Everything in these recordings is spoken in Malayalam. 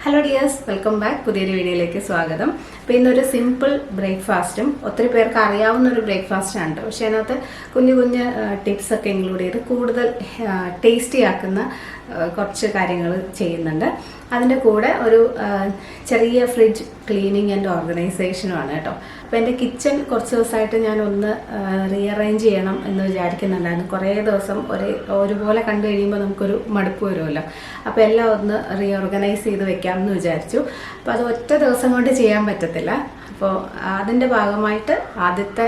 Hello dears, welcome back. പുതിയൊരു വീഡിയോയിലേക്ക് സ്വാഗതം. അപ്പോൾ ഇന്നൊരു സിമ്പിൾ ബ്രേക്ക്ഫാസ്റ്റും ഒത്തിരി പേർക്ക് അറിയാവുന്ന ഒരു ബ്രേക്ക്ഫാസ്റ്റാണ് കേട്ടോ. പക്ഷേ അതിനകത്ത് കുഞ്ഞു കുഞ്ഞ് ടിപ്സൊക്കെ ഇൻക്ലൂഡ് ചെയ്ത് കൂടുതൽ ടേസ്റ്റി ആക്കുന്ന കുറച്ച് കാര്യങ്ങൾ ചെയ്യുന്നുണ്ട്. അതിൻ്റെ കൂടെ ഒരു ചെറിയ ഫ്രിഡ്ജ് ക്ലീനിങ് ആൻഡ് ഓർഗനൈസേഷനുമാണ് കേട്ടോ. അപ്പോൾ എൻ്റെ കിച്ചൺ കുറച്ച് ദിവസമായിട്ട് ഞാനൊന്ന് റീഅറേഞ്ച് ചെയ്യണം എന്ന് വിചാരിക്കുന്നുണ്ടായിരുന്നു. കുറേ ദിവസം ഒരുപോലെ കണ്ടു കഴിയുമ്പോൾ നമുക്കൊരു മടുപ്പ് വരുമല്ലോ. അപ്പോൾ എല്ലാം ഒന്ന് റീഓർഗനൈസ് ചെയ്ത് വെക്കാമെന്ന് വിചാരിച്ചു. അപ്പോൾ അത് ഒറ്റ ദിവസം കൊണ്ട് ചെയ്യാൻ പറ്റത്തില്ല. അപ്പോൾ അതിൻ്റെ ഭാഗമായിട്ട് ആദ്യത്തെ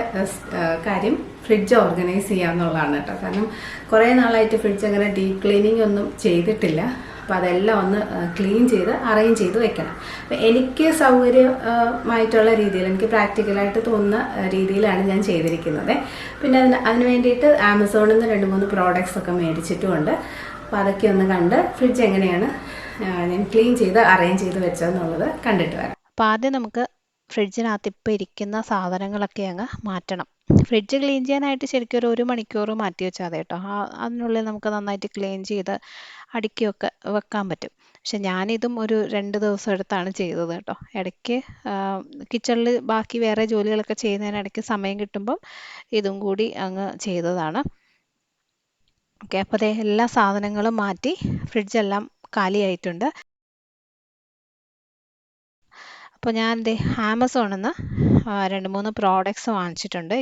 കാര്യം ഫ്രിഡ്ജ് ഓർഗനൈസ് ചെയ്യുക എന്നുള്ളതാണ് കേട്ടോ. കാരണം കുറേ നാളായിട്ട് ഫ്രിഡ്ജ് അങ്ങനെ ഡീപ്പ് ക്ലീനിങ് ഒന്നും ചെയ്തിട്ടില്ല. അപ്പോൾ അതെല്ലാം ഒന്ന് ക്ലീൻ ചെയ്ത് അറേഞ്ച് ചെയ്ത് വെക്കണം. അപ്പോൾ എനിക്ക് സൗകര്യമായിട്ടുള്ള രീതിയിൽ, എനിക്ക് പ്രാക്ടിക്കലായിട്ട് തോന്നുന്ന രീതിയിലാണ് ഞാൻ ചെയ്തിരിക്കുന്നത്. പിന്നെ അതിന് വേണ്ടിയിട്ട് ആമസോണിൽ നിന്ന് 2-3 പ്രോഡക്റ്റ്സ് ഒക്കെ മേടിച്ചിട്ടുമുണ്ട്. അപ്പോൾ അതൊക്കെ ഒന്ന് കണ്ട് ഫ്രിഡ്ജ് എങ്ങനെയാണ് ഞാൻ ക്ലീൻ ചെയ്ത് അറേഞ്ച് ചെയ്ത് വെച്ചതെന്നുള്ളത് കണ്ടിട്ട് വരാം. അപ്പോൾ ആദ്യം നമുക്ക് ഫ്രിഡ്ജിനകത്ത് ഇപ്പോൾ ഇരിക്കുന്ന സാധനങ്ങളൊക്കെ അങ്ങ് മാറ്റണം. ഫ്രിഡ്ജ് ക്ലീൻ ചെയ്യാനായിട്ട് ശരിക്കും ഒരു മണിക്കൂർ മാറ്റി വെച്ചാൽ മതി കേട്ടോ. അതിനുള്ളിൽ നമുക്ക് നന്നായിട്ട് ക്ലീൻ ചെയ്ത് അടുക്കിയൊക്കെ വെക്കാൻ പറ്റും. പക്ഷെ ഞാനിതും ഒരു 2 ദിവസം എടുത്താണ് ചെയ്തത് കേട്ടോ. ഇടയ്ക്ക് കിച്ചണിൽ ബാക്കി വേറെ ജോലികളൊക്കെ ചെയ്യുന്നതിനിടയ്ക്ക് സമയം കിട്ടുമ്പം ഇതും കൂടി അങ്ങ് ചെയ്തതാണ്. ഓക്കെ, അപ്പോൾ അതേ എല്ലാ സാധനങ്ങളും മാറ്റി ഫ്രിഡ്ജെല്ലാം കാലിയായിട്ടുണ്ട്. അപ്പോൾ ഞാൻ ആമസോണിൽ നിന്ന് 2-3 പ്രോഡക്റ്റ്സ് വാങ്ങിച്ചിട്ടുണ്ട്.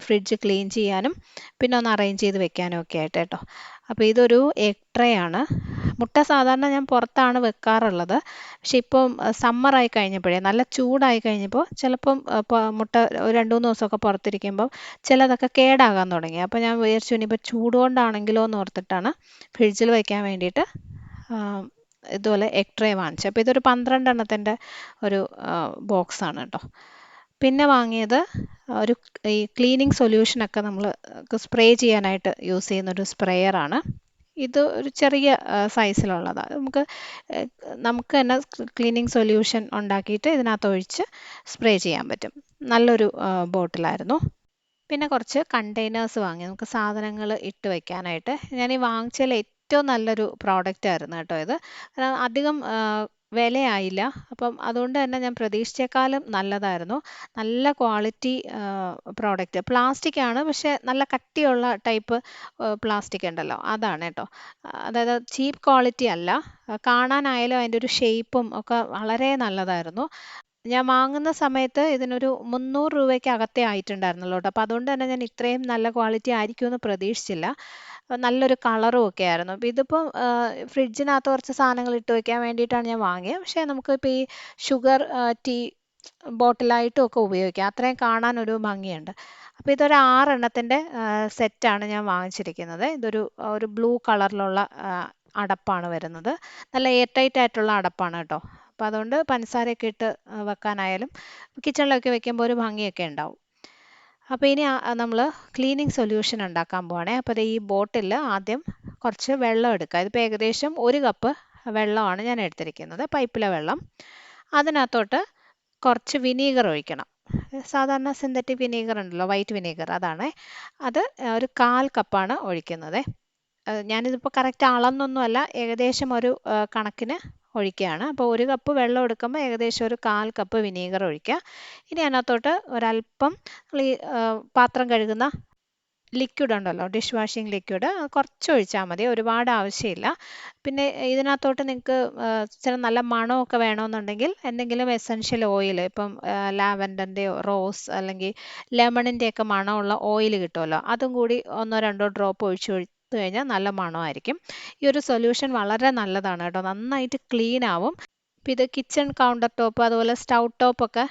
ഫ്രിഡ്ജ് ക്ലീൻ ചെയ്യാനും പിന്നെ ഒന്ന് അറേഞ്ച് ചെയ്ത് വെക്കാനും ഒക്കെ ആയിട്ട് കേട്ടോ. അപ്പോൾ ഇതൊരു എഗ് ട്രേ ആണ്. മുട്ട സാധാരണ ഞാൻ പുറത്താണ് വെക്കാറുള്ളത്. പക്ഷെ ഇപ്പം സമ്മറായി കഴിഞ്ഞപ്പോഴേ, നല്ല ചൂടായി കഴിഞ്ഞപ്പോൾ ചിലപ്പം മുട്ട 2-3 ദിവസമൊക്കെ പുറത്തിരിക്കുമ്പോൾ ചിലതൊക്കെ കേടാകാൻ തുടങ്ങി. അപ്പോൾ ഞാൻ വിചാരിച്ചു ഇനിയിപ്പോൾ ചൂടുകൊണ്ടാണെങ്കിലോ എന്ന് ഓർത്തിട്ടാണ് ഫ്രിഡ്ജിൽ വയ്ക്കാൻ വേണ്ടിയിട്ട് ഇതുപോലെ എഗ് ട്രേ വാങ്ങിച്ചു. അപ്പോൾ ഇതൊരു 12 എണ്ണത്തിൻ്റെ ഒരു ബോക്സാണ് കേട്ടോ. പിന്നെ വാങ്ങിയത് ഈ ക്ലീനിങ് സൊല്യൂഷനൊക്കെ നമ്മൾ സ്പ്രേ ചെയ്യാനായിട്ട് യൂസ് ചെയ്യുന്നൊരു സ്പ്രേയറാണ്. ഇത് ഒരു ചെറിയ സൈസിലുള്ളതാണ്. നമുക്ക് തന്നെ ക്ലീനിങ് സൊല്യൂഷൻ ഉണ്ടാക്കിയിട്ട് ഇതിനകത്ത് ഒഴിച്ച് സ്പ്രേ ചെയ്യാൻ പറ്റും. നല്ലൊരു ബോട്ടിലായിരുന്നു. പിന്നെ കുറച്ച് കണ്ടെയ്നേഴ്സ് വാങ്ങി നമുക്ക് സാധനങ്ങൾ ഇട്ട് വയ്ക്കാനായിട്ട്. ഞാൻ ഈ വാങ്ങിച്ചതിൽ ഏറ്റവും നല്ലൊരു പ്രോഡക്റ്റ് ആയിരുന്നു കേട്ടോ ഇത്. അധികം വിലയായില്ല. അപ്പം അതുകൊണ്ട് തന്നെ ഞാൻ പ്രതീക്ഷിച്ചേക്കാളും നല്ലതായിരുന്നു. നല്ല ക്വാളിറ്റി പ്രോഡക്റ്റ്. പ്ലാസ്റ്റിക് ആണ്, പക്ഷേ നല്ല കട്ടിയുള്ള ടൈപ്പ് പ്ലാസ്റ്റിക് ഉണ്ടല്ലോ, അതാണ് കേട്ടോ. അതായത് ചീപ്പ് ക്വാളിറ്റി അല്ല. കാണാനായാലും അതിൻ്റെ ഒരു ഷേപ്പും ഒക്കെ വളരെ നല്ലതായിരുന്നു. ഞാൻ വാങ്ങുന്ന സമയത്ത് ഇതിനൊരു 300 രൂപയ്ക്ക് അകത്തേ ആയിട്ടുണ്ടായിരുന്നുള്ളൂ കേട്ടോ. അപ്പോൾ അതുകൊണ്ട് തന്നെ ഞാൻ ഇത്രയും നല്ല ക്വാളിറ്റി ആയിരിക്കുമെന്ന് പ്രതീക്ഷിച്ചില്ല. നല്ലൊരു കളറും ഒക്കെ ആയിരുന്നു. അപ്പോൾ ഇതിപ്പം ഫ്രിഡ്ജിനകത്ത് കുറച്ച് സാധനങ്ങൾ ഇട്ട് വയ്ക്കാൻ വേണ്ടിയിട്ടാണ് ഞാൻ വാങ്ങിയത്. പക്ഷേ നമുക്കിപ്പോൾ ഈ ഷുഗർ ടീ ബോട്ടിലായിട്ടും ഒക്കെ ഉപയോഗിക്കാം. അത്രയും കാണാനൊരു ഭംഗിയുണ്ട്. അപ്പോൾ ഇതൊരു 6 എണ്ണത്തിൻ്റെ സെറ്റാണ് ഞാൻ വാങ്ങിച്ചിരിക്കുന്നത്. ഒരു ബ്ലൂ കളറിലുള്ള അടപ്പാണ് വരുന്നത്. നല്ല എയർ ടൈറ്റ് ആയിട്ടുള്ള അടപ്പാണ് കേട്ടോ. അപ്പോൾ അതുകൊണ്ട് പഞ്ചസാരയൊക്കെ ഇട്ട് വെക്കാനായാലും കിച്ചണിലൊക്കെ വെക്കുമ്പോൾ ഒരു ഭംഗിയൊക്കെ ഉണ്ടാവും. അപ്പോൾ ഇനി നമ്മൾ ക്ലീനിങ് സൊല്യൂഷൻ ഉണ്ടാക്കാൻ പോവാണേ. അപ്പോൾ ഈ ബോട്ടിൽ ആദ്യം കുറച്ച് വെള്ളം എടുക്കുക. ഇതിപ്പോൾ ഏകദേശം 1 കപ്പ് വെള്ളമാണ് ഞാൻ എടുത്തിരിക്കുന്നത്, പൈപ്പിലെ വെള്ളം. അതിനകത്തോട്ട് കുറച്ച് വിനീഗർ ഒഴിക്കണം. സാധാരണ സിന്തറ്റിക് വിനീഗർ ഉണ്ടല്ലോ, വൈറ്റ് വിനീഗർ, അതാണ്. അത് ഒരു 1/4 കപ്പാണ് ഒഴിക്കുന്നത്. ഞാനിതിപ്പോൾ കറക്റ്റ് അളന്നൊന്നുമല്ല, ഏകദേശം ഒരു കണക്കിന് ഒഴിക്കുകയാണ്. അപ്പോൾ 1 കപ്പ് വെള്ളം എടുക്കുമ്പോൾ ഏകദേശം ഒരു 1/4 കപ്പ് വിനീഗർ ഒഴിക്കുക. ഇനി അതിനകത്തോട്ട് ഒരല്പം പാത്രം കഴുകുന്ന ലിക്വിഡ് ഉണ്ടല്ലോ, ഡിഷ് വാഷിംഗ് ലിക്വിഡ്, കുറച്ച് ഒഴിച്ചാൽ മതി, ഒരുപാട് ആവശ്യമില്ല. പിന്നെ ഇതിനകത്തോട്ട് നിങ്ങൾക്ക് ചില നല്ല മണമൊക്കെ വേണമെന്നുണ്ടെങ്കിൽ എന്തെങ്കിലും എസൻഷ്യൽ ഓയിൽ, ഇപ്പം ലാവൻഡറിൻ്റെയോ റോസ് അല്ലെങ്കിൽ ലെമണിൻ്റെയൊക്കെ മണമുള്ള ഓയിൽ കിട്ടുമല്ലോ, അതും കൂടി 1-2 ഡ്രോപ്പ് ഒഴിച്ച് കഴിഞ്ഞാൽ നല്ല മണമായിരിക്കും. ഈ ഒരു സൊല്യൂഷൻ വളരെ നല്ലതാണ് കേട്ടോ. നന്നായിട്ട് ക്ലീൻ ആവും. അപ്പോൾ ഇത് കിച്ചൺ കൗണ്ടർ ടോപ്പ് അതുപോലെ സ്റ്റൗ ടോപ്പൊക്കെ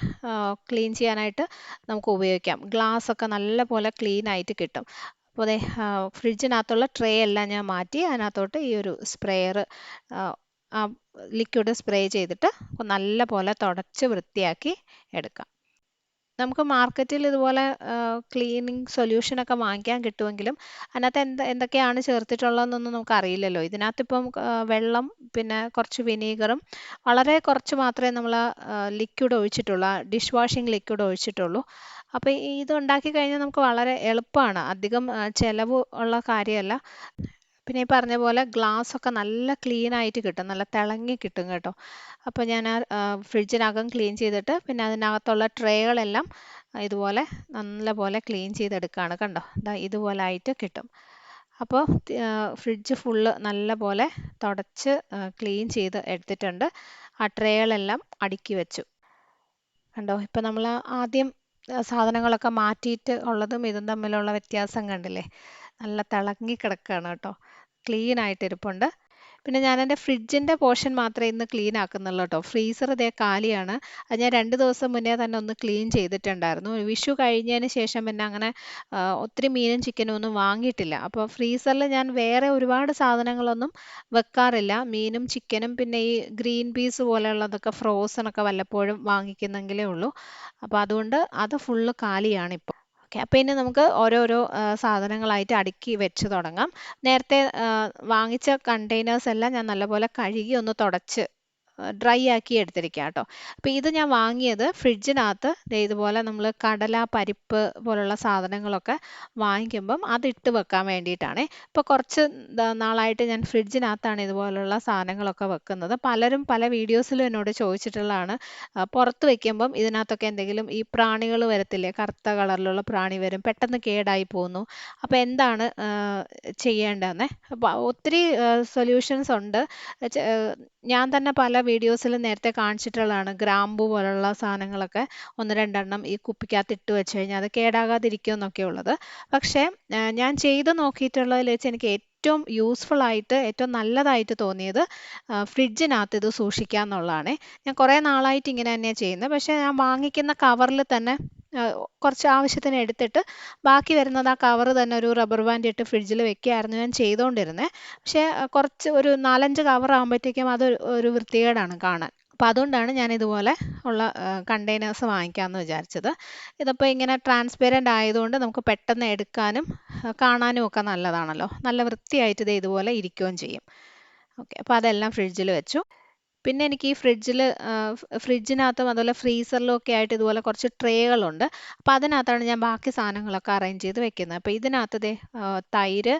ക്ലീൻ ചെയ്യാനായിട്ട് നമുക്ക് ഉപയോഗിക്കാം. ഗ്ലാസ് ഒക്കെ നല്ലപോലെ ക്ലീൻ ആയിട്ട് കിട്ടും. അപ്പോൾ അതെ, ഫ്രിഡ്ജിനകത്തുള്ള ട്രേ എല്ലാം ഞാൻ മാറ്റി അതിനകത്തോട്ട് ഈ ഒരു സ്പ്രേയർ ലിക്വിഡ് സ്പ്രേ ചെയ്തിട്ട് നല്ല പോലെ തുടച്ച് വൃത്തിയാക്കി എടുക്കാം. നമുക്ക് മാർക്കറ്റിൽ ഇതുപോലെ ക്ലീനിങ് സൊല്യൂഷനൊക്കെ വാങ്ങിക്കാൻ കിട്ടുമെങ്കിലും അതിനകത്ത് എന്തൊക്കെയാണ് ചേർത്തിട്ടുള്ളതെന്നൊന്നും നമുക്ക് അറിയില്ലല്ലോ. ഇതിനകത്തിപ്പം വെള്ളം പിന്നെ കുറച്ച് വിനീഗറും വളരെ കുറച്ച് മാത്രമേ നമ്മൾ ലിക്വിഡ് ഒഴിച്ചിട്ടുള്ളൂ, ഡിഷ് വാഷിംഗ് ലിക്വിഡ് ഒഴിച്ചിട്ടുള്ളൂ. അപ്പോൾ ഇത് ഉണ്ടാക്കി കഴിഞ്ഞാൽ നമുക്ക് വളരെ എളുപ്പമാണ്, അധികം ചിലവ് ഉള്ള കാര്യമല്ല. പിന്നെ ഈ പറഞ്ഞ പോലെ ഗ്ലാസ് ഒക്കെ നല്ല ക്ലീൻ ആയിട്ട് കിട്ടും, നല്ല തിളങ്ങി കിട്ടും കേട്ടോ. അപ്പോൾ ഞാൻ ഫ്രിഡ്ജിനകം ക്ലീൻ ചെയ്തിട്ട് പിന്നെ അതിനകത്തുള്ള ട്രേകളെല്ലാം ഇതുപോലെ നല്ലപോലെ ക്ലീൻ ചെയ്തെടുക്കുകയാണ്. കണ്ടോ, ദാ ഇതുപോലെ ആയിട്ട് കിട്ടും. അപ്പോൾ ഫ്രിഡ്ജ് ഫുള്ള് നല്ല പോലെ തുടച്ച് ക്ലീൻ ചെയ്ത് എടുത്തിട്ടുണ്ട്. ആ ട്രേകളെല്ലാം അടുക്കി വെച്ചു. കണ്ടോ, ഇപ്പം നമ്മൾ ആദ്യം സാധനങ്ങളൊക്കെ മാറ്റിയിട്ട് ഉള്ളതും ഇതും തമ്മിലുള്ള വ്യത്യാസം കണ്ടില്ലേ? നല്ല തിളങ്ങി കിടക്കുകയാണ് കേട്ടോ, ക്ലീൻ ആയിട്ട് ഇരിപ്പുണ്ട്. പിന്നെ ഞാൻ എൻ്റെ ഫ്രിഡ്ജിൻ്റെ പോർഷൻ മാത്രമേ ഇന്ന് ക്ലീൻ ആക്കുന്നുള്ളൂ കേട്ടോ. ഫ്രീസർ ഇതേ കാലിയാണ്. അത് ഞാൻ 2 ദിവസം മുന്നേ തന്നെ ഒന്ന് ക്ലീൻ ചെയ്തിട്ടുണ്ടായിരുന്നു. വിഷു കഴിഞ്ഞതിന് ശേഷം പിന്നെ അങ്ങനെ ഒത്തിരി മീനും ചിക്കനും ഒന്നും വാങ്ങിയിട്ടില്ല. അപ്പോൾ ഫ്രീസറിൽ ഞാൻ വേറെ ഒരുപാട് സാധനങ്ങളൊന്നും വെക്കാറില്ല. മീനും ചിക്കനും പിന്നെ ഈ ഗ്രീൻ പീസ് പോലെയുള്ളതൊക്കെ ഫ്രോസൺ ഒക്കെ വല്ലപ്പോഴും വാങ്ങിക്കുന്നെങ്കിലേ ഉള്ളൂ. അപ്പോൾ അതുകൊണ്ട് അത് ഫുള്ള് കാലിയാണ് ഇപ്പോൾ. ഓക്കെ, അപ്പോൾ ഇനി നമുക്ക് ഓരോരോ സാധനങ്ങളായിട്ട് അടുക്കി വെച്ച് തുടങ്ങാം. നേരത്തെ വാങ്ങിച്ച കണ്ടെയ്നേഴ്സ് എല്ലാം ഞാൻ നല്ലപോലെ കഴുകി ഒന്ന് തുടച്ച് ഡ്രൈ ആക്കി എടുത്തിരിക്കുക കേട്ടോ. അപ്പോൾ ഇത് ഞാൻ വാങ്ങിയത് ഫ്രിഡ്ജിനകത്ത് ഇതുപോലെ നമ്മൾ കടല, പരിപ്പ് പോലുള്ള സാധനങ്ങളൊക്കെ വാങ്ങിക്കുമ്പം അതിട്ട് വെക്കാൻ വേണ്ടിയിട്ടാണ്. ഇപ്പോൾ കുറച്ച് നാളായിട്ട് ഞാൻ ഫ്രിഡ്ജിനകത്താണ് ഇതുപോലുള്ള സാധനങ്ങളൊക്കെ വെക്കുന്നത്. പലരും പല വീഡിയോസിലും എന്നോട് ചോദിച്ചിട്ടുള്ളതാണ്, പുറത്ത് വെക്കുമ്പം ഇതിനകത്തൊക്കെ എന്തെങ്കിലും ഈ പ്രാണികൾ വരത്തില്ലേ, കറുത്ത കളറിലുള്ള പ്രാണി വരും, പെട്ടെന്ന് കേടായി പോകുന്നു. അപ്പോൾ എന്താണ് ചെയ്യേണ്ടതെന്ന്. അപ്പോൾ ഒത്തിരി സൊല്യൂഷൻസ് ഉണ്ട്. ഞാൻ തന്നെ പല വീഡിയോസിലും നേരത്തെ കാണിച്ചിട്ടുള്ളതാണ്. ഗ്രാമ്പു പോലുള്ള സാധനങ്ങളൊക്കെ 1-2 എണ്ണം ഈ കുപ്പിക്കകത്ത് ഇട്ട് വെച്ച് കഴിഞ്ഞാൽ അത് കേടാകാതിരിക്കും എന്നൊക്കെ ഉള്ളത്. പക്ഷേ ഞാൻ ചെയ്ത് നോക്കിയിട്ടുള്ളതിൽ വെച്ച് എനിക്ക് ഏറ്റവും യൂസ്ഫുൾ ആയിട്ട് ഏറ്റവും നല്ലതായിട്ട് തോന്നിയത് ഫ്രിഡ്ജിനകത്ത് ഇത് സൂക്ഷിക്കുക എന്നുള്ളതാണ്. ഞാൻ കുറേ നാളായിട്ട് ഇങ്ങനെ തന്നെയാണ് ചെയ്യുന്നത്. പക്ഷേ ഞാൻ വാങ്ങിക്കുന്ന കവറിൽ തന്നെ കുറച്ച് ആവശ്യത്തിന് എടുത്തിട്ട് ബാക്കി വരുന്നത് ആ കവർ തന്നെ ഒരു റബ്ബർ ബാൻഡ് ഇട്ട് ഫ്രിഡ്ജിൽ വെക്കുകയായിരുന്നു ഞാൻ ചെയ്തുകൊണ്ടിരുന്നത്. പക്ഷേ കുറച്ച് ഒരു 4-5 കവർ ആകുമ്പോഴത്തേക്കും അത് ഒരു വൃത്തികേടാണ് കാണാൻ. അപ്പോൾ അതുകൊണ്ടാണ് ഞാൻ ഇതുപോലെ ഉള്ള കണ്ടെയ്നേഴ്സ് വാങ്ങിക്കാമെന്ന് വിചാരിച്ചത്. ഇതിപ്പോൾ ഇങ്ങനെ ട്രാൻസ്പെറൻ്റ് ആയതുകൊണ്ട് നമുക്ക് പെട്ടെന്ന് എടുക്കാനും കാണാനും ഒക്കെ നല്ലതാണല്ലോ. നല്ല വൃത്തിയായിട്ട് ഇത് ഇതുപോലെ ഇരിക്കുകയും ചെയ്യും. ഓക്കെ, അപ്പോൾ അതെല്ലാം ഫ്രിഡ്ജിൽ വെച്ചു. പിന്നെ എനിക്ക് ഈ ഫ്രിഡ്ജിനകത്തും അതുപോലെ ഫ്രീസറിലും ഒക്കെ ആയിട്ട് ഇതുപോലെ കുറച്ച് ട്രേകളുണ്ട്. അപ്പോൾ അതിനകത്താണ് ഞാൻ ബാക്കി സാധനങ്ങളൊക്കെ അറേഞ്ച് ചെയ്ത് വെക്കുന്നത്. അപ്പോൾ ഇതിനകത്ത് തൈര്,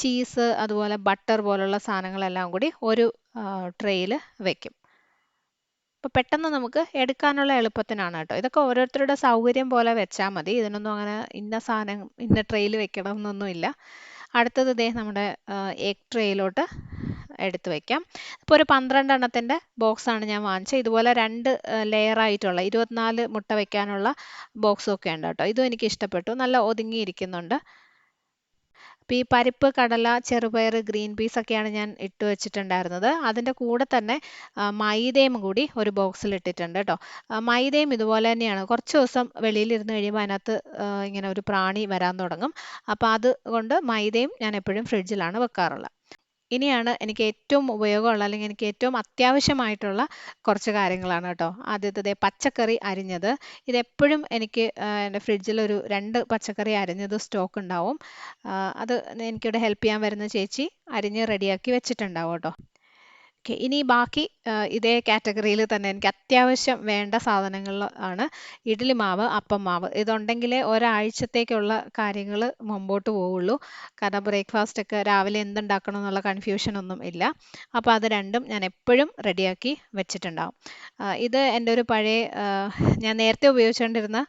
ചീസ്, അതുപോലെ ബട്ടർ പോലുള്ള സാധനങ്ങളെല്ലാം കൂടി ഒരു ട്രേയിൽ വെക്കും. അപ്പോൾ പെട്ടെന്ന് നമുക്ക് എടുക്കാനുള്ള എളുപ്പത്തിനാണ് കേട്ടോ. ഇതൊക്കെ ഓരോരുത്തരുടെ സൗകര്യം പോലെ വെച്ചാൽ മതി. ഇതിനൊന്നും അങ്ങനെ ഇന്ന സാധനം ഇന്ന ട്രേയിൽ വെക്കണം എന്നൊന്നുമില്ല. അടുത്തത് നമ്മുടെ എഗ് ട്രേയിലോട്ട് എടുത്ത് വയ്ക്കാം. ഇപ്പോൾ ഒരു 12 എണ്ണത്തിൻ്റെ ബോക്സാണ് ഞാൻ വാങ്ങിച്ചത്. ഇതുപോലെ 2 ലെയറായിട്ടുള്ള 24 മുട്ട വയ്ക്കാനുള്ള ബോക്സൊക്കെ ഉണ്ട് കേട്ടോ. ഇതും എനിക്ക് ഇഷ്ടപ്പെട്ടു, നല്ല ഒതുങ്ങിയിരിക്കുന്നുണ്ട്. അപ്പോൾ ഈ പരിപ്പ്, കടല, ചെറുപയർ, ഗ്രീൻ പീസ് ഒക്കെയാണ് ഞാൻ ഇട്ട് വെച്ചിട്ടുണ്ടായിരുന്നത്. അതിൻ്റെ കൂടെ തന്നെ മൈദയും കൂടി ഒരു ബോക്സിൽ ഇട്ടിട്ടുണ്ട് കേട്ടോ. മൈദയും ഇതുപോലെ തന്നെയാണ്, കുറച്ച് ദിവസം വെളിയിലിരുന്ന് കഴിയുമ്പോൾ അതിനകത്ത് ഇങ്ങനെ ഒരു പ്രാണി വരാൻ തുടങ്ങും. അപ്പോൾ അതുകൊണ്ട് മൈദയും ഞാൻ എപ്പോഴും ഫ്രിഡ്ജിലാണ് വെക്കാറുള്ളത്. ഇനിയാണ് എനിക്ക് ഏറ്റവും ഉപയോഗമുള്ള അല്ലെങ്കിൽ എനിക്ക് ഏറ്റവും അത്യാവശ്യമായിട്ടുള്ള കുറച്ച് കാര്യങ്ങളാണ് കേട്ടോ. ആദ്യത്തെ പച്ചക്കറി അരിഞ്ഞത്. ഇതെപ്പോഴും എനിക്ക് എൻ്റെ ഫ്രിഡ്ജിൽ ഒരു 2 പച്ചക്കറി അരിഞ്ഞത് സ്റ്റോക്ക് ഉണ്ടാവും. അത് എനിക്കിവിടെ ഹെൽപ്പ് ചെയ്യാൻ വരുന്ന ചേച്ചി അരിഞ്ഞ് റെഡിയാക്കി വെച്ചിട്ടുണ്ടാവും കേട്ടോ. ഓക്കെ, ഇനി ബാക്കി ഇതേ കാറ്റഗറിയിൽ തന്നെ എനിക്ക് അത്യാവശ്യം വേണ്ട സാധനങ്ങൾ ആണ് ഇഡ്ഡലി മാവ്, അപ്പം മാവ്. ഇതുണ്ടെങ്കിലേ ഒരാഴ്ചത്തേക്കുള്ള കാര്യങ്ങൾ മുമ്പോട്ട് പോവുള്ളൂ. കാരണം ബ്രേക്ക്ഫാസ്റ്റ് ഒക്കെ രാവിലെ എന്തുണ്ടാക്കണം എന്നുള്ള കൺഫ്യൂഷൻ ഒന്നും ഇല്ല. അപ്പോൾ അത് രണ്ടും ഞാൻ എപ്പോഴും റെഡിയാക്കി വെച്ചിട്ടുണ്ടാവും. ഇത് എൻ്റെ ഒരു പഴയ ഞാൻ നേരത്തെ ഉപയോഗിച്ചുകൊണ്ടിരുന്ന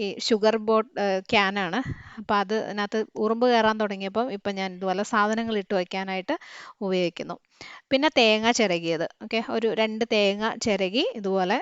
ഈ ഷുഗർ ബോട്ട് ക്യാനാണ്. അപ്പോൾ അതിനകത്ത് ഉറുമ്പ് കയറാൻ തുടങ്ങിയപ്പം ഇപ്പം ഞാൻ ഇതുപോലെ സാധനങ്ങൾ ഇട്ട് വയ്ക്കാനായിട്ട് ഉപയോഗിക്കുന്നു. പിന്നെ തേങ്ങ ചിരകിയത്. ഓക്കെ, ഒരു 2 തേങ്ങ ചിരകി ഇതുപോലെ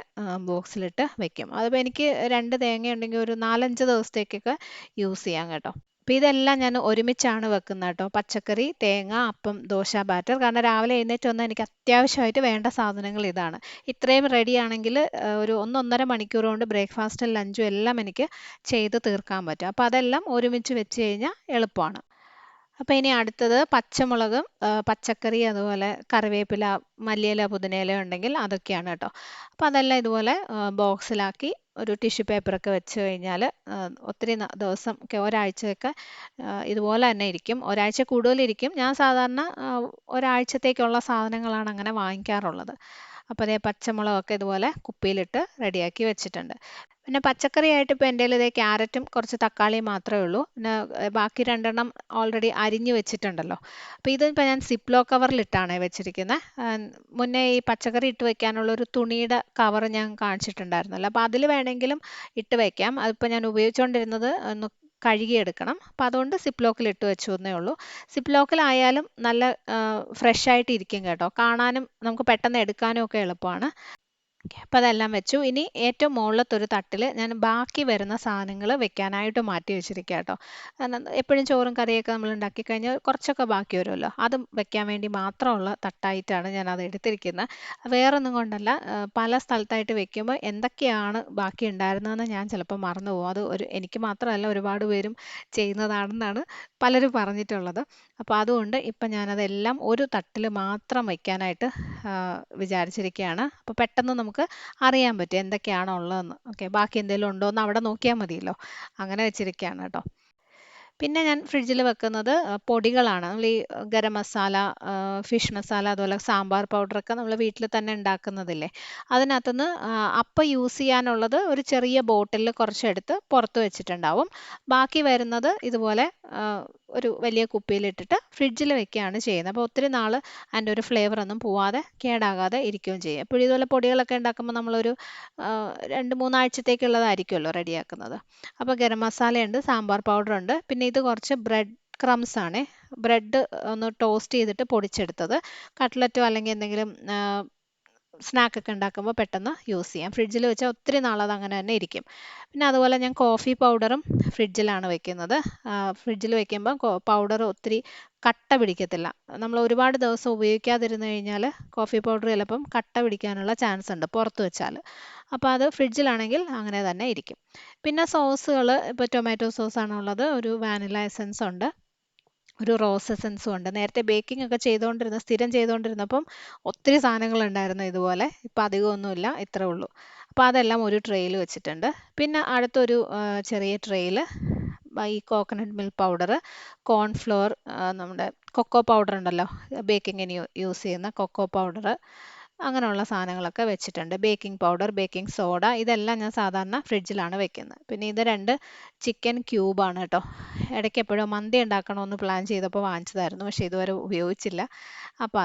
ബോക്സിലിട്ട് വെക്കും. അതിപ്പോൾ എനിക്ക് 2 തേങ്ങ ഉണ്ടെങ്കിൽ ഒരു 4-5 ദിവസത്തേക്കൊക്കെ യൂസ് ചെയ്യാം കേട്ടോ. അപ്പോൾ ഇതെല്ലാം ഞാൻ ഒരുമിച്ചാണ് വെക്കുന്നത് കേട്ടോ. പച്ചക്കറി, തേങ്ങ, അപ്പം, ദോശ ബാറ്റർ. കാരണം രാവിലെ എഴുന്നേറ്റ് വന്നാൽ എനിക്ക് അത്യാവശ്യമായിട്ട് വേണ്ട സാധനങ്ങൾ ഇതാണ്. ഇത്രയും റെഡി ആണെങ്കിൽ ഒരു 1-1.5 മണിക്കൂർ കൊണ്ട് ബ്രേക്ക്ഫാസ്റ്റും ലഞ്ചും എല്ലാം എനിക്ക് ചെയ്ത് തീർക്കാൻ പറ്റും. അപ്പോൾ അതെല്ലാം ഒരുമിച്ച് വെച്ച് കഴിഞ്ഞാൽ എളുപ്പമാണ്. അപ്പോൾ ഇനി അടുത്തത് പച്ചമുളകും പച്ചക്കറി, അതുപോലെ കറിവേപ്പില, മല്ലിയില, പുതിനയില ഉണ്ടെങ്കിൽ അതൊക്കെയാണ് കേട്ടോ. അപ്പോൾ അതെല്ലാം ഇതുപോലെ ബോക്സിലാക്കി ഒരു ടിഷ്യൂ പേപ്പറൊക്കെ വെച്ച് കഴിഞ്ഞാൽ ഒത്തിരി ദിവസം ഒക്കെ ഒരാഴ്ചയൊക്കെ ഇതുപോലെ തന്നെ ഇരിക്കും. ഒരാഴ്ച കൂടുതലിരിക്കും. ഞാൻ സാധാരണ ഒരാഴ്ചത്തേക്കുള്ള സാധനങ്ങളാണ് അങ്ങനെ വാങ്ങിക്കാറുള്ളത്. അപ്പോൾ അതേ പച്ചമുളകൊക്കെ ഇതുപോലെ കുപ്പിയിലിട്ട് റെഡിയാക്കി വെച്ചിട്ടുണ്ട്. പിന്നെ പച്ചക്കറിയായിട്ട് ഇപ്പോൾ എൻ്റെ കയ്യിൽ ക്യാരറ്റും കുറച്ച് തക്കാളിയും മാത്രമേ ഉള്ളൂ. പിന്നെ ബാക്കി രണ്ടെണ്ണം ഓൾറെഡി അരിഞ്ഞു വെച്ചിട്ടുണ്ടല്ലോ. അപ്പോൾ ഇതിപ്പോൾ ഞാൻ സിപ്ലോ കവറിലിട്ടാണ് വെച്ചിരിക്കുന്നത്. മുന്നേ ഈ പച്ചക്കറി ഇട്ട് വെക്കാനുള്ള ഒരു തുണിയുടെ കവർ ഞാൻ കാണിച്ചിട്ടുണ്ടായിരുന്നല്ലോ. അപ്പോൾ അതിൽ വേണമെങ്കിലും ഇട്ട് വെക്കാം. അതിപ്പോൾ ഞാൻ ഉപയോഗിച്ചുകൊണ്ടിരുന്നത് ഒന്ന് കഴുകിയെടുക്കണം. അപ്പോൾ അതുകൊണ്ട് സിപ്ലോക്കിൽ ഇട്ട് വെച്ചു എന്നേ ഉള്ളൂ. സിപ്ലോക്കിലായാലും നല്ല ഫ്രഷ് ആയിട്ട് ഇരിക്കും കേട്ടോ. കാണാനും നമുക്ക് പെട്ടെന്ന് എടുക്കാനും ഒക്കെ എളുപ്പമാണ്. അപ്പോൾ അതെല്ലാം വെച്ചു. ഇനി ഏറ്റവും മുകളിലത്തെ ഒരു തട്ടിൽ ഞാൻ ബാക്കി വരുന്ന സാധനങ്ങൾ വെക്കാനായിട്ട് മാറ്റി വെച്ചിരിക്കുക കേട്ടോ. കാരണം എപ്പോഴും ചോറും കറിയൊക്കെ നമ്മൾ ഉണ്ടാക്കി കഴിഞ്ഞാൽ കുറച്ചൊക്കെ ബാക്കി വരുമല്ലോ. അതും വെക്കാൻ വേണ്ടി മാത്രമുള്ള തട്ടായിട്ടാണ് ഞാൻ അത് എടുത്തിരിക്കുന്നത്. വേറൊന്നും കൊണ്ടല്ല, പല സ്ഥലത്തായിട്ട് വെക്കുമ്പോൾ എന്തൊക്കെയാണ് ബാക്കി ഉണ്ടായിരുന്നതെന്ന് ഞാൻ ചിലപ്പോൾ മറന്നു പോകും. അത് എനിക്ക് മാത്രമല്ല ഒരുപാട് പേരും ചെയ്യുന്നതാണെന്നാണ് പലരും പറഞ്ഞിട്ടുള്ളത്. അപ്പോൾ അതുകൊണ്ട് ഇപ്പം ഞാനതെല്ലാം ഒരു തട്ടിൽ മാത്രം വയ്ക്കാനായിട്ട് വിചാരിച്ചിരിക്കുകയാണ്. അപ്പോൾ പെട്ടെന്ന് നമുക്ക് അറിയാൻ പറ്റും എന്തൊക്കെയാണോ ഉള്ളതെന്ന്. ഓക്കെ, ബാക്കി എന്തെങ്കിലും ഉണ്ടോ എന്ന് അവിടെ നോക്കിയാൽ മതിയല്ലോ. അങ്ങനെ വെച്ചിരിക്കുകയാണ് കേട്ടോ. പിന്നെ ഞാൻ ഫ്രിഡ്ജിൽ വെക്കുന്നത് പൊടികളാണ്. നമ്മൾ ഈ ഗരം മസാല, ഫിഷ് മസാല, അതുപോലെ സാമ്പാർ പൗഡറൊക്കെ നമ്മൾ വീട്ടിൽ തന്നെ ഉണ്ടാക്കുന്നതില്ലേ, അതിനകത്തുനിന്ന് അപ്പം യൂസ് ചെയ്യാനുള്ളത് ഒരു ചെറിയ ബോട്ടിലിൽ കുറച്ചെടുത്ത് പുറത്ത് വെച്ചിട്ടുണ്ടാവും. ബാക്കി വരുന്നത് ഇതുപോലെ ഒരു വലിയ കുപ്പിയിലിട്ടിട്ട് ഫ്രിഡ്ജിൽ വെക്കുകയാണ് ചെയ്യുന്നത്. അപ്പോൾ ഒത്തിരി നാൾ അതിൻ്റെ ഒരു ഫ്ലേവർ ഒന്നും പോവാതെ കേടാകാതെ ഇരിക്കുകയും ചെയ്യും. എപ്പോഴും ഇതുപോലെ പൊടികളൊക്കെ ഉണ്ടാക്കുമ്പോൾ നമ്മളൊരു 2-3 ആഴ്ചത്തേക്കുള്ളതായിരിക്കുമല്ലോ റെഡിയാക്കുന്നത്. അപ്പോൾ ഗരം മസാലയുണ്ട്, സാമ്പാർ പൗഡറുണ്ട്, പിന്നെ ഇത് കുറച്ച് ബ്രെഡ് ക്രംസ് ആണ്. ബ്രെഡ് ഒന്ന് ടോസ്റ്റ് ചെയ്തിട്ട് പൊടിച്ചെടുത്തത്. കട്ട്ലറ്റോ അല്ലെങ്കിൽ എന്തെങ്കിലും സ്നാക്കൊക്കെ ഉണ്ടാക്കുമ്പോൾ പെട്ടെന്ന് യൂസ് ചെയ്യാം. ഫ്രിഡ്ജിൽ വെച്ചാൽ ഒത്തിരി നാളത് അങ്ങനെ തന്നെ ഇരിക്കും. പിന്നെ അതുപോലെ ഞാൻ കോഫി പൗഡറും ഫ്രിഡ്ജിലാണ് വെക്കുന്നത്. ഫ്രിഡ്ജിൽ വെക്കുമ്പോൾ പൗഡർ ഒത്തിരി കട്ട പിടിക്കത്തില്ല. നമ്മൾ ഒരുപാട് ദിവസം ഉപയോഗിക്കാതിരുന്നു കഴിഞ്ഞാൽ കോഫി പൗഡർ ചിലപ്പം കട്ട പിടിക്കാനുള്ള ചാൻസ് ഉണ്ട് പുറത്ത് വെച്ചാൽ. അപ്പോൾ അത് ഫ്രിഡ്ജിലാണെങ്കിൽ അങ്ങനെ തന്നെ ഇരിക്കും. പിന്നെ സോസുകൾ, ഇപ്പോൾ ടൊമാറ്റോ സോസാണുള്ളത്, ഒരു വാനില എസൻസ് ഉണ്ട്, ഒരു റോസ് എസൻസും ഉണ്ട്. നേരത്തെ ബേക്കിംഗ് ഒക്കെ സ്ഥിരം ചെയ്തുകൊണ്ടിരുന്നപ്പം ഒത്തിരി സാധനങ്ങളുണ്ടായിരുന്നു ഇതുപോലെ. ഇപ്പം അധികമൊന്നുമില്ല, ഇത്രേ ഉള്ളൂ. അപ്പോൾ അതെല്ലാം ഒരു ട്രേയിൽ വെച്ചിട്ടുണ്ട്. പിന്നെ അടുത്തൊരു ചെറിയ ട്രേയിൽ ഈ കോക്കനട്ട് മിൽക്ക് പൗഡർ, കോൺഫ്ലോർ, നമ്മുടെ കൊക്കോ പൗഡർ ഉണ്ടല്ലോ, ബേക്കിങ്ങിന് യൂസ് ചെയ്യുന്ന കൊക്കോ പൗഡർ, അങ്ങനെയുള്ള സാധനങ്ങളൊക്കെ വെച്ചിട്ടുണ്ട്. ബേക്കിംഗ് പൗഡർ, ബേക്കിംഗ് സോഡ, ഇതെല്ലാം ഞാൻ സാധാരണ ഫ്രിഡ്ജിലാണ് വെക്കുന്നത്. പിന്നെ ഇത് 2 ചിക്കൻ ക്യൂബാണ് കേട്ടോ. ഇടയ്ക്ക് എപ്പോഴും മന്തി ഉണ്ടാക്കണമെന്ന് പ്ലാൻ ചെയ്തപ്പോൾ വാങ്ങിച്ചതായിരുന്നു, പക്ഷേ ഇതുവരെ ഉപയോഗിച്ചില്ല. അപ്പോൾ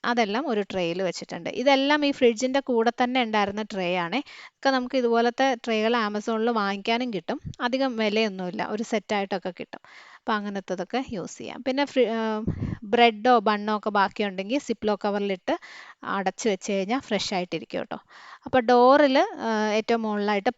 അതെല്ലാം ഒരു ട്രേയിൽ വെച്ചിട്ടുണ്ട്. ഇതെല്ലാം ഈ ഫ്രിഡ്ജിൻ്റെ കൂടെ തന്നെ ഉണ്ടായിരുന്ന ട്രേ ആണ്. ഒക്കെ നമുക്ക് ഇതുപോലത്തെ ട്രേകൾ ആമസോണിൽ വാങ്ങിക്കാനും കിട്ടും. അധികം വിലയൊന്നുമില്ല, ഒരു സെറ്റായിട്ടൊക്കെ കിട്ടും. അപ്പോൾ അങ്ങനത്തതൊക്കെ യൂസ് ചെയ്യാം. പിന്നെ ബ്രെഡോ ബണ്ണോ ഒക്കെ ബാക്കിയുണ്ടെങ്കിൽ സിപ്ലോ കവറിലിട്ട് അടച്ച് വെച്ച് കഴിഞ്ഞാൽ ഫ്രഷ് ആയിട്ടിരിക്കും കേട്ടോ. അപ്പോൾ ഡോറിൽ ഏറ്റവും മുകളിലായിട്ട്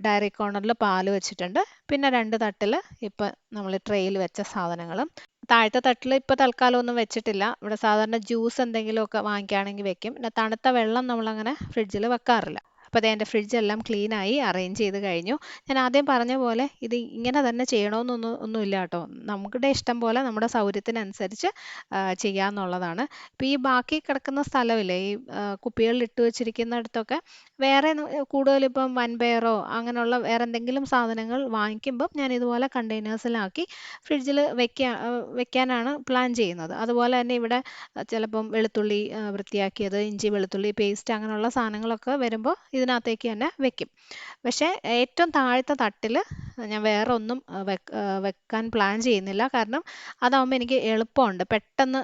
ഡയറി കോർണറിൽ പാല് വെച്ചിട്ടുണ്ട്. പിന്നെ 2 തട്ടിൽ ഇപ്പം നമ്മൾ ട്രേയിൽ വെച്ച സാധനങ്ങളും. താഴത്തെ തട്ടിൽ ഇപ്പോൾ തൽക്കാലം ഒന്നും വെച്ചിട്ടില്ല. ഇവിടെ സാധാരണ ജ്യൂസ് എന്തെങ്കിലുമൊക്കെ വാങ്ങിക്കുകയാണെങ്കിൽ വെക്കും. പിന്നെ തണുത്ത വെള്ളം നമ്മളങ്ങനെ ഫ്രിഡ്ജിൽ വെക്കാറില്ല. അപ്പോൾ ദേ എൻ്റെ ഫ്രിഡ്ജെല്ലാം ക്ലീനായി അറേഞ്ച് ചെയ്ത് കഴിഞ്ഞു. ഞാൻ ആദ്യം പറഞ്ഞ പോലെ ഇത് ഇങ്ങനെ തന്നെ ഒന്നുമില്ല കേട്ടോ. നമ്മുടെ ഇഷ്ടം പോലെ നമ്മുടെ സൗകര്യത്തിനനുസരിച്ച് ചെയ്യാമെന്നുള്ളതാണ്. ഇപ്പോൾ ഈ ബാക്കി കിടക്കുന്ന സ്ഥലമില്ലേ, ഈ കുപ്പികളിൽ ഇട്ട് വെച്ചിരിക്കുന്നിടത്തൊക്കെ വേറെ കൂടുതലിപ്പം വൻപയറോ അങ്ങനെയുള്ള വേറെ എന്തെങ്കിലും സാധനങ്ങൾ വാങ്ങിക്കുമ്പം ഞാൻ ഇതുപോലെ കണ്ടെയ്നേഴ്സിലാക്കി ഫ്രിഡ്ജിൽ വെക്കാനാണ് പ്ലാൻ ചെയ്യുന്നത്. അതുപോലെ തന്നെ ഇവിടെ ചിലപ്പം വെളുത്തുള്ളി വൃത്തിയാക്കിയത്, ഇഞ്ചി വെളുത്തുള്ളി പേസ്റ്റ്, അങ്ങനെയുള്ള സാധനങ്ങളൊക്കെ വരുമ്പോൾ ഇതിനകത്തേക്ക് തന്നെ വെക്കും. പക്ഷേ ഏറ്റവും താഴത്തെ തട്ടിൽ ഞാൻ വേറെ ഒന്നും വെക്കാൻ പ്ലാൻ ചെയ്യുന്നില്ല. കാരണം അതാകുമ്പോൾ എനിക്ക് എളുപ്പമുണ്ട്, പെട്ടെന്ന്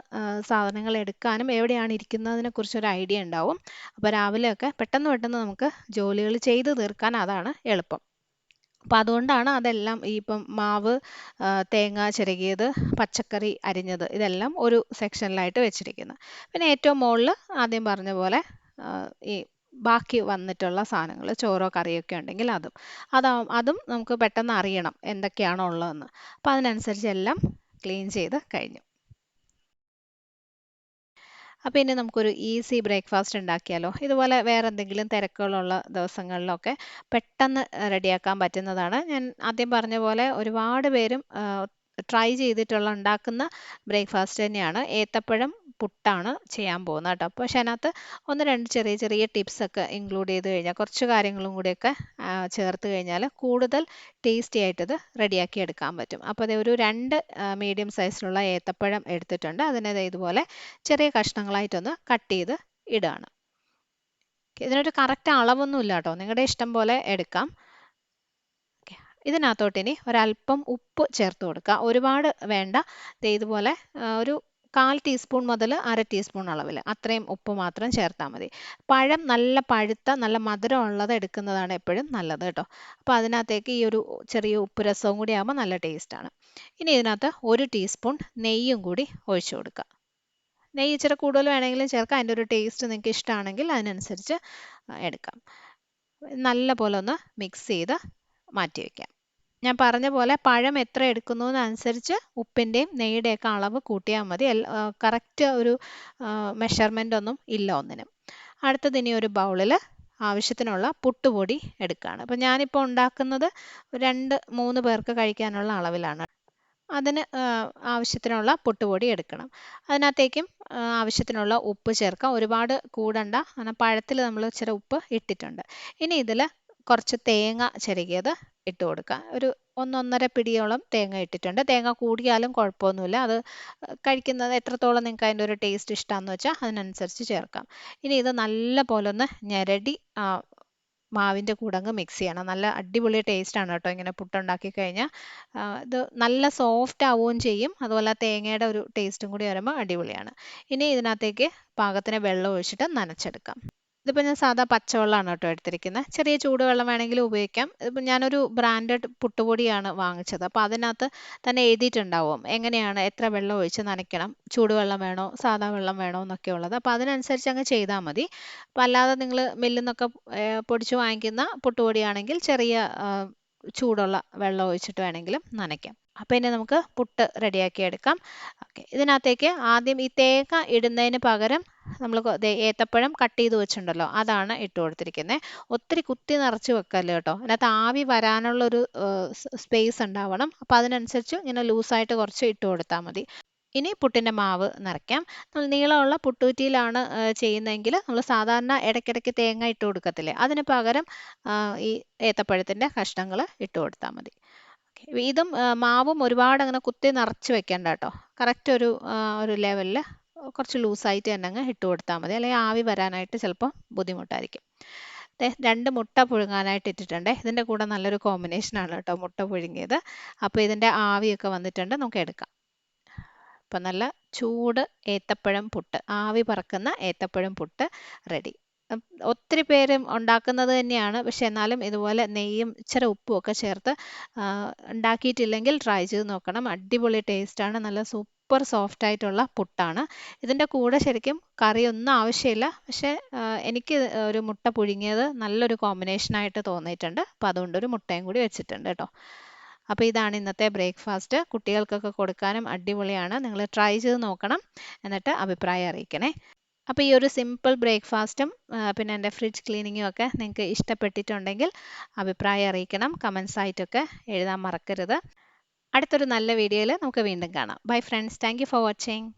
സാധനങ്ങൾ എടുക്കാനും എവിടെയാണ് ഇരിക്കുന്നതിനെ കുറിച്ചൊരു ഐഡിയ ഉണ്ടാവും. അപ്പോൾ രാവിലെയൊക്കെ പെട്ടെന്ന് നമുക്ക് ജോലികൾ ചെയ്ത് തീർക്കാൻ അതാണ് എളുപ്പം. അപ്പം അതുകൊണ്ടാണ് അതെല്ലാം ഇപ്പം മാവ്, തേങ്ങ ചിരകിയത്, പച്ചക്കറി അരിഞ്ഞത്, ഇതെല്ലാം ഒരു സെക്ഷനിലായിട്ട് വെച്ചിരിക്കുന്നത്. പിന്നെ ഏറ്റവും മുകളിൽ ആദ്യം പറഞ്ഞ പോലെ ഈ ബാക്കി വന്നിട്ടുള്ള സാധനങ്ങൾ, ചോറോ കറിയൊക്കെ ഉണ്ടെങ്കിൽ അതും നമുക്ക് പെട്ടെന്ന് അറിയണം എന്തൊക്കെയാണോ ഉള്ളതെന്ന്. അപ്പം അതിനനുസരിച്ച് എല്ലാം ക്ലീൻ ചെയ്ത് കഴിഞ്ഞു. അപ്പോൾ ഇനി നമുക്കൊരു ഈസി ബ്രേക്ക്ഫാസ്റ്റ് ഉണ്ടാക്കിയാലോ. ഇതുപോലെ വേറെ എന്തെങ്കിലും തിരക്കുകളുള്ള ദിവസങ്ങളിലൊക്കെ പെട്ടെന്ന് റെഡിയാക്കാൻ പറ്റുന്നതാണ്. ഞാൻ ആദ്യം പറഞ്ഞ പോലെ ഒരുപാട് പേരും ട്രൈ ഉണ്ടാക്കുന്ന ബ്രേക്ക്ഫാസ്റ്റ് തന്നെയാണ്. ഏത്തപ്പഴം പുട്ടാണ് ചെയ്യാൻ പോകുന്നത് കേട്ടോ. അപ്പോൾ പക്ഷേ അതിനകത്ത് 1-2 ചെറിയ ചെറിയ ടിപ്സൊക്കെ ഇൻക്ലൂഡ് ചെയ്ത് കഴിഞ്ഞാൽ, കുറച്ച് കാര്യങ്ങളും കൂടിയൊക്കെ ചേർത്ത് കഴിഞ്ഞാൽ കൂടുതൽ ടേസ്റ്റി ആയിട്ടിത് റെഡിയാക്കി എടുക്കാൻ പറ്റും. അപ്പോൾ അത് ഒരു 2 മീഡിയം സൈസിലുള്ള ഏത്തപ്പഴം എടുത്തിട്ടുണ്ട്. അതിനെ ഇതുപോലെ ചെറിയ കഷ്ണങ്ങളായിട്ടൊന്ന് കട്ട് ചെയ്ത് ഇടുകയാണ്. ഇതിനൊരു കറക്റ്റ് അളവൊന്നുമില്ല കേട്ടോ, നിങ്ങളുടെ ഇഷ്ടം പോലെ എടുക്കാം. ഇതിനകത്തോട്ട് ഇനി ഒരല്പം ഉപ്പ് ചേർത്ത് കൊടുക്കുക. ഒരുപാട് വേണ്ട. ദേ ഇതുപോലെ ഒരു 1/4 ടീസ്പൂൺ മുതൽ 1/2 ടീസ്പൂൺ അളവിൽ അത്രയും ഉപ്പ് മാത്രം ചേർത്താൽ മതി. പഴം നല്ല പഴുത്ത നല്ല മധുരമുള്ളത് എടുക്കുന്നതാണ് എപ്പോഴും നല്ലത് കേട്ടോ. അപ്പോൾ അതിനകത്തേക്ക് ഈ ഒരു ചെറിയ ഉപ്പ് രസവും കൂടി ആകുമ്പോൾ നല്ല ടേസ്റ്റാണ്. ഇനി ഇതിനകത്ത് 1 ടീസ്പൂൺ നെയ്യും കൂടി ഒഴിച്ചു കൊടുക്കുക. നെയ്യ് ഇച്ചിരി കൂടുതൽ വേണമെങ്കിലും ചേർക്കാം. അതിൻ്റെ ഒരു ടേസ്റ്റ് നിങ്ങൾക്ക് ഇഷ്ടമാണെങ്കിൽ അതിനനുസരിച്ച് എടുക്കാം. നല്ല പോലെ ഒന്ന് മിക്സ് ചെയ്ത് മാറ്റി വയ്ക്കാം. ഞാൻ പറഞ്ഞ പോലെ പഴം എത്ര എടുക്കുന്നതിനനുസരിച്ച് ഉപ്പിൻ്റെയും നെയ്യുടെയൊക്കെ അളവ് കൂട്ടിയാൽ മതി. കറക്റ്റ് ഒരു മെഷർമെൻ്റ് ഒന്നും ഇല്ല ഒന്നിനും. അടുത്തത് ഇനി ഒരു ബൗളിൽ ആവശ്യത്തിനുള്ള പുട്ടുപൊടി എടുക്കുകയാണ്. അപ്പോൾ ഞാനിപ്പോൾ ഉണ്ടാക്കുന്നത് 2-3 പേർക്ക് കഴിക്കാനുള്ള അളവിലാണ്. അതിന് ആവശ്യത്തിനുള്ള പുട്ടുപൊടി എടുക്കണം. അതിനകത്തേക്കും ആവശ്യത്തിനുള്ള ഉപ്പ് ചേർക്കാം. ഒരുപാട് കൂടണ്ട, കാരണം പഴത്തിൽ നമ്മൾ ഇച്ചിരി ഉപ്പ് ഇട്ടിട്ടുണ്ട്. ഇനി ഇതിൽ കുറച്ച് തേങ്ങ ചിരകിയത് ഇട്ട് കൊടുക്കാം. ഒരു 1-1.5 പിടിയോളം തേങ്ങ ഇട്ടിട്ടുണ്ട്. തേങ്ങ കൂടിയാലും കുഴപ്പമൊന്നുമില്ല. അത് കഴിക്കുന്നത് എത്രത്തോളം നിങ്ങൾക്ക് അതിൻ്റെ ഒരു ടേസ്റ്റ് ഇഷ്ടമാണെന്ന് വെച്ചാൽ അതിനനുസരിച്ച് ചേർക്കാം. ഇനി ഇത് നല്ല പോലെ ഒന്ന് ഞെരടി മാവിൻ്റെ കൂടെ അങ്ങ് മിക്സ് ചെയ്യണം. നല്ല അടിപൊളി ടേസ്റ്റാണ് കേട്ടോ ഇങ്ങനെ പുട്ടുണ്ടാക്കി കഴിഞ്ഞാൽ. ഇത് നല്ല സോഫ്റ്റ് ആവുകയും ചെയ്യും. അതുപോലെ തേങ്ങയുടെ ഒരു ടേസ്റ്റും കൂടി വരുമ്പോൾ അടിപൊളിയാണ്. ഇനി ഇതിനകത്തേക്ക് പാകത്തിന് വെള്ളം ഒഴിച്ചിട്ട് നനച്ചെടുക്കാം. ഇതിപ്പോൾ ഞാൻ സാധാ പച്ചവെള്ളമാണ് കേട്ടോ എടുത്തിരിക്കുന്നത്. ചെറിയ ചൂടുവെള്ളം വേണമെങ്കിലും ഉപയോഗിക്കാം. ഇതിപ്പോൾ ഞാനൊരു ബ്രാൻഡഡ് പുട്ടുപൊടിയാണ് വാങ്ങിച്ചത്. അപ്പോൾ അതിനകത്ത് തന്നെ എഴുതിയിട്ടുണ്ടാവും എങ്ങനെയാണ് എത്ര വെള്ളം ഒഴിച്ച് നനയ്ക്കണം, ചൂടുവെള്ളം വേണോ സാധാ വെള്ളം വേണോ എന്നൊക്കെ ഉള്ളത്. അപ്പോൾ അതിനനുസരിച്ച് അങ്ങ് ചെയ്താൽ മതി. അപ്പോൾ അല്ലാതെ നിങ്ങൾ മില്ലിൽ നിന്നൊക്കെ പൊടിച്ച് വാങ്ങിക്കുന്ന പുട്ടുപൊടിയാണെങ്കിൽ ചെറിയ ചൂടുള്ള വെള്ളം ഒഴിച്ചിട്ട് വേണമെങ്കിലും നനയ്ക്കാം. അപ്പോൾ ഇനി നമുക്ക് പുട്ട് റെഡിയാക്കി എടുക്കാം. ഓക്കെ, ഇതിനകത്തേക്ക് ആദ്യം ഈ തേങ്ങ ഇടുന്നതിന് പകരം നമ്മൾ ഏത്തപ്പഴം കട്ട് ചെയ്ത് വെച്ചിട്ടുണ്ടല്ലോ അതാണ് ഇട്ട് കൊടുത്തിരിക്കുന്നത്. ഒത്തിരി കുത്തി നിറച്ച് വെക്കല്ലോ കേട്ടോ. അതിനകത്ത് ആവി വരാനുള്ളൊരു സ്പേസ് ഉണ്ടാവണം. അപ്പോൾ അതിനനുസരിച്ച് ഇങ്ങനെ ലൂസായിട്ട് കുറച്ച് ഇട്ട് കൊടുത്താൽ മതി. ഇനി പുട്ടിൻ്റെ മാവ് നിറയ്ക്കാം. നമ്മൾ നീളമുള്ള പുട്ടുകുറ്റിയിലാണ് ചെയ്യുന്നതെങ്കിൽ നമ്മൾ സാധാരണ ഇടയ്ക്കിടയ്ക്ക് തേങ്ങ ഇട്ട് കൊടുക്കത്തില്ലേ, അതിന് പകരം ഈ ഏത്തപ്പഴത്തിൻ്റെ കഷ്ണങ്ങൾ ഇട്ട് കൊടുത്താൽ മതി. ഇതും മാവും ഒരുപാട് അങ്ങനെ കുത്തി നിറച്ച് വെക്കേണ്ട കേട്ടോ. കറക്റ്റ് ഒരു ലെവലിൽ കുറച്ച് ലൂസായിട്ട് തന്നെ അങ്ങ് ഇട്ട് കൊടുത്താൽ മതി. അല്ലെങ്കിൽ ആവി വരാനായിട്ട് ചിലപ്പോൾ ബുദ്ധിമുട്ടായിരിക്കും. 2 മുട്ട പുഴുങ്ങാനായിട്ട് ഇട്ടിട്ടുണ്ട്. ഇതിൻ്റെ കൂടെ നല്ലൊരു കോമ്പിനേഷനാണ് കേട്ടോ മുട്ട പുഴുങ്ങിയത്. അപ്പോൾ ഇതിൻ്റെ ആവിയൊക്കെ വന്നിട്ടുണ്ട്, നമുക്ക് എടുക്കാം. അപ്പം നല്ല ചൂട് ഏത്തപ്പഴം പുട്ട്, ആവി പറക്കുന്ന ഏത്തപ്പഴം പുട്ട് റെഡി. ഒത്തിരി പേര് ഉണ്ടാക്കുന്നത് തന്നെയാണ്. പക്ഷെ എന്നാലും ഇതുപോലെ നെയ്യും ഇച്ചിരി ഉപ്പും ഒക്കെ ചേർത്ത് ഉണ്ടാക്കിയിട്ടില്ലെങ്കിൽ ട്രൈ ചെയ്ത് നോക്കണം. അടിപൊളി ടേസ്റ്റാണ്. നല്ല സൂപ്പർ സോഫ്റ്റ് ആയിട്ടുള്ള പുട്ടാണ്. ഇതിൻ്റെ കൂടെ ശരിക്കും കറിയൊന്നും ആവശ്യമില്ല. പക്ഷേ എനിക്ക് ഒരു മുട്ട പുഴുങ്ങിയത് നല്ലൊരു കോമ്പിനേഷനായിട്ട് തോന്നിയിട്ടുണ്ട്. അപ്പോൾ അതുകൊണ്ടൊരു മുട്ടയും കൂടി വെച്ചിട്ടുണ്ട് കേട്ടോ. അപ്പോൾ ഇതാണ് ഇന്നത്തെ ബ്രേക്ക്ഫാസ്റ്റ്. കുട്ടികൾക്കൊക്കെ കൊടുക്കാനും അടിപൊളിയാണ്. നിങ്ങൾ ട്രൈ ചെയ്ത് നോക്കണം, എന്നിട്ട് അഭിപ്രായം അറിയിക്കണേ. അപ്പോൾ ഈ ഒരു സിമ്പിൾ ബ്രേക്ക്ഫാസ്റ്റും പിന്നെ എൻ്റെ ഫ്രിഡ്ജ് ക്ലീനിങ്ങും ഒക്കെ നിങ്ങൾക്ക് ഇഷ്ടപ്പെട്ടിട്ടുണ്ടെങ്കിൽ അഭിപ്രായം അറിയിക്കണം. കമൻസ് ആയിട്ടൊക്കെ എഴുതാൻ മറക്കരുത്. അടുത്തൊരു നല്ല വീഡിയോയിൽ നമുക്ക് വീണ്ടും കാണാം. Bye friends, thank you for watching.